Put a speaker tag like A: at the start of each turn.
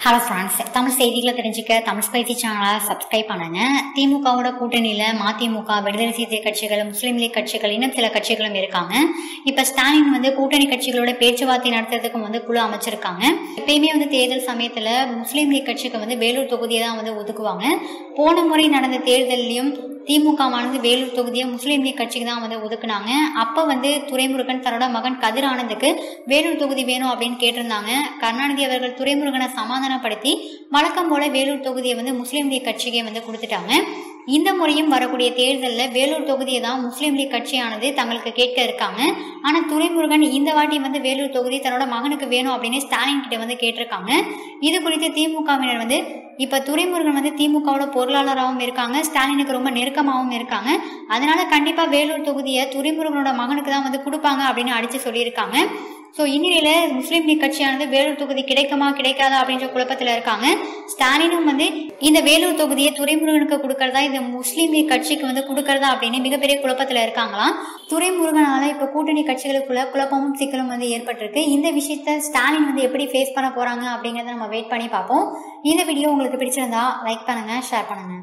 A: Hello friends, Tamil செய்திகளை தெரிஞ்சுக்க Tamil spicy சேனலை சப்ஸ்கிரைப் பண்ணுங்க. திமுகவோட கூட்டணியில மதிமுக, விடுதலை சிறுத்தை கட்சிகள், முஸ்லீம் லீக் கட்சிகள், இன்னும் சில கட்சிகளும் இருக்காங்க. இப்ப ஸ்டாலின் கூட்டணி கட்சிகளோட பேச்சுவார்த்தை நடத்துறதுக்கு குழு அமைச்சிருக்காங்க. எப்பயுமே தேர்தல் சமயத்துல முஸ்லீம் லீக் கட்சிக்கு வேலூர் தொகுதியை தான் ஒதுக்குவாங்க. போன முறை நடந்த தேர்தலையும் திமுகவானது வேலூர் தொகுதியை முஸ்லீம் லீக் கட்சிக்கு தான் ஒதுக்குனாங்க. அப்ப துரைமுருகன் தன்னோட மகன் கதிர் ஆனந்துக்கு வேலூர் தொகுதி வேணும் அப்படின்னு கேட்டிருந்தாங்க. கருணாநிதி அவர்கள் துரைமுருகனை சமாதானப்படுத்தி வழக்கம் போல வேலூர் தொகுதியை முஸ்லீம் லீக் கட்சிக்கு கொடுத்துட்டாங்க. இந்த முறையும் வரக்கூடிய தேர்தலில் வேலூர் தொகுதியை தான் முஸ்லீம் லீக் கட்சியானது தங்களுக்கு கேட்க இருக்காங்க. ஆனா துரைமுருகன் இந்த வாட்டி வேலூர் தொகுதி தன்னோட மகனுக்கு வேணும் அப்படின்னு ஸ்டாலின் கிட்ட கேட்டிருக்காங்க. இது குறித்து திமுகவினர் இப்ப துரைமுருகன் திமுகவோட பொருளாளராகவும் இருக்காங்க, ஸ்டாலினுக்கு ரொம்ப நெருக்கமாகவும் இருக்காங்க. அதனால கண்டிப்பா வேலூர் தொகுதியை துரைமுருகனோட மகனுக்கு தான் கொடுப்பாங்க அப்படின்னு அடிச்சு சொல்லியிருக்காங்க. ஸோ இந்நிலையில முஸ்லீம் லீக் கட்சியானது வேலூர் தொகுதி கிடைக்குமா கிடைக்காதா அப்படின்ற குழப்பத்தில் இருக்காங்க. ஸ்டாலினும் இந்த வேலூர் தொகுதியை துரைமுருகனுக்கு கொடுக்கறதா, இந்த முஸ்லீம் லீக் கட்சிக்கு கொடுக்கறதா அப்படின்னு மிகப்பெரிய குழப்பத்தில் இருக்காங்களாம். துரைமுருகனால இப்ப கூட்டணி கட்சிகளுக்குள்ள குழப்பமும் சிக்கலும் ஏற்பட்டிருக்கு. இந்த விஷயத்த ஸ்டாலின் எப்படி ஃபேஸ் பண்ண போறாங்க அப்படிங்கறத நம்ம வெயிட் பண்ணி பார்ப்போம். இந்த வீடியோ உங்களுக்கு பிடிச்சிருந்தா லைக் பண்ணுங்க, ஷேர் பண்ணுங்க.